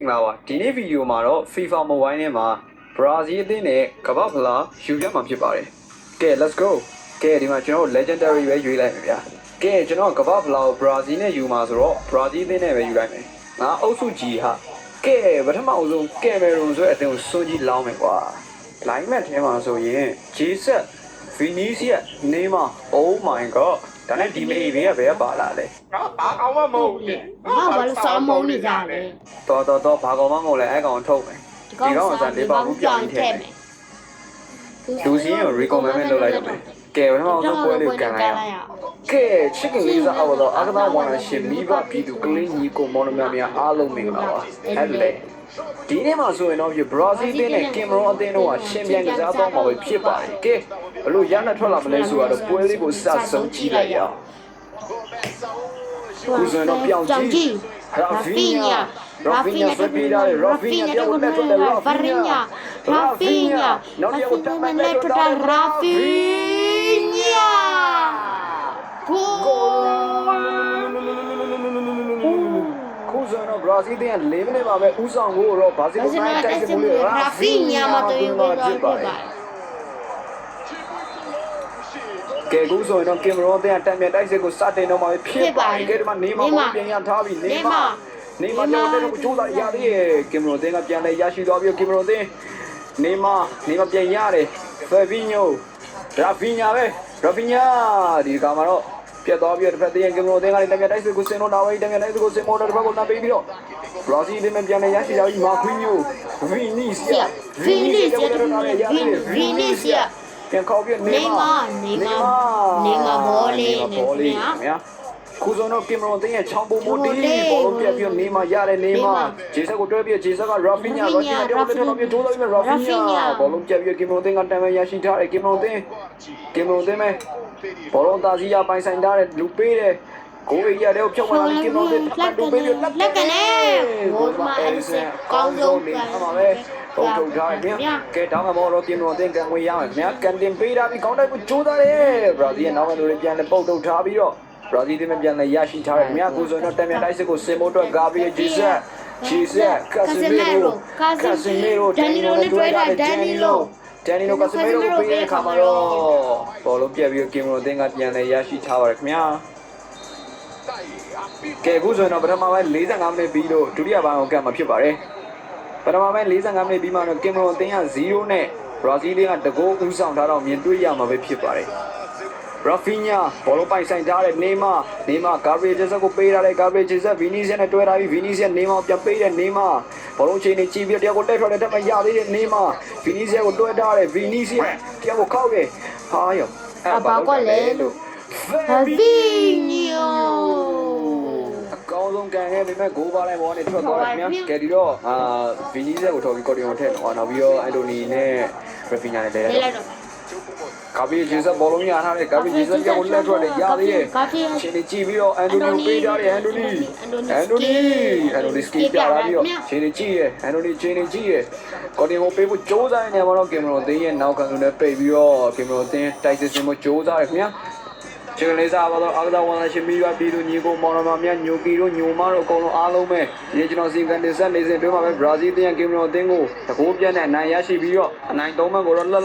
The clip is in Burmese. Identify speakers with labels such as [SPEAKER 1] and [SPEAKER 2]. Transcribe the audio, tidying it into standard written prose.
[SPEAKER 1] လာပါဒီနေ့ဗီဒီယိုမှာတော့ FIFA Mobile နဲ့မှာဘရာဇီးအသင်းနဲ့ကမ္ဘာဖလားယူရမှာဖြစ်ပါတယ်ကဲ let's go ကဲဒီမှာကျွန်တော် legendary ပဲရွေးလိုက်မယ်ဗျာကဲကျွန်တော်ကမ္ဘာဖလားကိုဘရာဇီးနဲ့ယူမှာဆိုတော့ဘရာဇီးအသင်းနဲ့ပဲယူလိုက်မယ်ငါအုပ်စု G ဟာကဲပထမအဆုံးကင်မရွန်ဆိုတဲ့အသင်းကိုစွန့်ကြည့်လောင်းမယ်ကွာ line match ထဲမှာဆိုရင် Jesus Vinicius Neymar oh my god ဒါနဲ့ဒီမေးဘယ်ကပါလာလဲ
[SPEAKER 2] ဘာကောင်မမဟုတ်ဘူး
[SPEAKER 3] ဘာလို့စောင်းမုံနေကြလဲ
[SPEAKER 1] တော်ဘာကောင်မှမဟုတ်လဲအဲ့ကောင်ထုတ်မယ်ဒီကောင်ကစားလေးပါဘူးပြောင်းထည့်မယ်လူစီကို recommend လုပ်လိုက်ရမယ်ကဲဘယ်မှာအောင်ပွဲလေးကန်လိုက်ရကဲ chicken လေးစားအောင်တော့အကသာဝါနာရှင်မိဘပြည်သူကလေးညီကိုမောင်နှမများအားလုံးမင်္ဂလာပါအဲ့လေဒီနေ့မှာဆိုရင်တော့ဘရာဇီးတင်းနဲ့ကင်မရွန်အသင်းတို့ကရှင်ပြိုင်ကစားတော့မှာပဲဖြစ်ပါတယ်ကဲဘလို့ရန်နဲ့ထွက်လာမလဲဆိုတော့ပွဲလေးကိုစဆုံးကြည့်လိုက်ရအောင်ဦးဇွန်တော့ပြောင်းကြည့်ရာဖီညာစပီဒါရာဖီညာပြောင်းနေတဲ့ရာဖီညာနောက်တစ်ယောက်တက်မဲ့ထွက်တာရာဖီညာကိုဦးဇွန်တော့ဘရာဇီးတင်းက4မိနစ်ပါပဲဦးဆောင်ကိုတော့ဘာစီလိုနာတိုက်စစ်မှုလေးရာဖီညာမတော်ဘူးဖြစ်ပါတယ်ကဲကူဆိုရင်တော့ကင်မရွန်အသင်းကတံမြတ်တိုက်စစ်ကိုစတင်တော့မှာဖြစ်ပါတယ်ကဲဒီမှာနေမာကိုပြန်ရထားပြီနေမာပြောင်းတဲ့ကိုချိုးတာရသေးရဲ့ကင်မရွန်အသင်းကပြန်လဲရရှိသွားပြီးကင်မရွန်အသင်းနေမာပြန်ရတယ်ဖယ်ဘီညိုရာဖီညာဒီကမှာတော့ပြတ်သွားပြီးတစ်ဖက်တည်းကင်မရွန်အသင်းကလည်းတံမြတ်တိုက်စစ်ကိုဆင်တော့တာပဲတံမြတ်တိုက်စစ်ကိုဆင်မော်တာတစ်ဖက်ကိုနာပေးပြီးတော့ဘရာဇီးအသင်းပြန်လဲရရှိသွားပြီးမာခွီညိုဗီနီစီယာပြန်ခေါ်ပြီးနေမာဘောလေးများခုစုံတော့ကင်မရွန်အသင်းရဲ့ချောင်းပုံမိုတီဘောလုံးပြတ်ပြီးနေမာရတယ်နေမာဂျေဆာကိုတွဲပြီးဂျေဆာကရာဖီညာတော့ပြောင်းပြီးထိုးလိုက်ပြီးရာဖီညာဘောလုံးပြတ်ပြီးကင်မရွန်အသင်းကတံမြတ်ရရှိထားတယ်ကင်မရွန်အသင်းမဲ့ဘောလုံးသားစီးရပိုင်ဆိုင်ထားတဲ့လူပေးတယ်ကိုယ်ရတဲ့ဖြုတ်ဝင်လာကင်မရွန်အသင်းတူပေးပြီးလက်ကလည်းဘိုးမအဲဆန်ကောင်းဆုံးကမှာပဲထုတ်ထားတယ်ဗျာကဲတောင်းမှာတော့ကင်မရွန်အသင်းကန်ဝင်ရမယ်ဗျာကန်တင်ပေးတာပြီးကောင်းတိုက်ကိုကြိုးစားတယ်ဘရာဇီးရဲ့နောက်ကနေပြန်လဲပုတ်ထုတ်ထားပြီးတော့ဘရာဇီးတင်းပြန်လဲရရှိထားတယ်မြတ်ကိုဆိုတော့တံမြတ်တိုက်စစ်ကိုစင်မိုးတော့ဂါဘရီဂျီဆက်ကာဆီမီရိုဒန်နီလိုနဲ့တွေ့တာဒန်နီလိုကာဆီမီရိုကိုပေးတဲ့ခါမှာတော့ဘောလုံးပြက်ပြီးကင်မရွန်အသင်းကပြန်လဲရရှိထားပါတယ်ခင်ဗျာကဲအခုဆိုရင်တော့ပထမပိုင်း45မိနစ်ပြီးတော့ဒုတိယပိုင်းကိုကတ်မှာဖြစ်ပါတယ်ပထမပိုင်း45မိနစ်ပြီးမှတော့ကင်မရွန်အသင်းက0နဲ့ဘရာဇီးတင်းကတကိုးဦးဆောင်ထားတော့မြင်တွေ့ရမှာပဲဖြစ်ပါတယ်ရာဖီညာဘောလုံးပိုင်ဆိုင်ထားတဲ့နေမာဂါဘရီဂျက်ဆာကိုပေးထားတယ်ဂါဘရီဂျက်ဆာဗီနီစီယာနဲ့တွဲထားပြီးဗီနီစီယာနေမာပြန်ပေးတဲ့နေမာဘောလုံးချိန်နေကြည့်ပြီးတယောက်ကိုတက်ထွက်တဲ့တက်မရသေးတဲ့နေမာဗီနီစီယာကိုတွဲထားတယ်ဗီနီစီယာတယောက်ကိုခောက်တယ်ဟာယော
[SPEAKER 3] ဘာကွက်လဲလို့ဗီနီယို
[SPEAKER 1] အကောင်းဆုံးကန်ခဲ့ပေမဲ့ဂိုးပါလိုက်ဘောနဲ့ထွက်သွားတယ်ခင်ဗျာကဲဒီတော့ဗီနီစီယာကိုထော်ပြီးကော်တီယွန်ထည့်တော့နောက်ပြီးတော့အန်တိုနီနဲ့ရာဖီညာနဲ့လဲလိုက်တော့ကာဘီဂျေဆာဘောလုံးရထားတယ်ကာဘီဂျေဆာကြောက်လက်ထွက်တယ်ရသေးရဲ့ရှင်နေကြည့်ပြီးတော့အန်တိုနီပေးထားတယ်အန်တိုနီစကီပြလာပြီးတော့ရှင်နေကြည့်ရဲ့အန်တိုနီရှင်နေကြည့်ရဲ့ကော်ဒီကိုပေးဖို့ကြိုးစားနေမှာတော့ကင်မရွန်အသင်းရဲ့နောက်ခံသူနဲ့ပိတ်ပြီးတော့ကင်မရွန်အသင်းတိုက်စစ်စင်ဖို့ကြိုးစားတယ်ခင်ဗျာကျန်လေးစားပါတော့အကသာဝန်လာရှင်မိဘပြည်သူညီကိုမောင်နှမများညိုကီတို့ညိုမတို့အကုန်လုံးအားလုံးပဲဒီကျွန်တော်စီကန်တင်ဆက်နေစဉ်တွဲမှာပဲဘရာဇီးအသင်းကင်မရွန်အသင်းကိုတကိုးပြတ်နဲ့အနိုင်ရရှိပြီးတော့အနိုင်၃မှတ်ကိုတော့လှ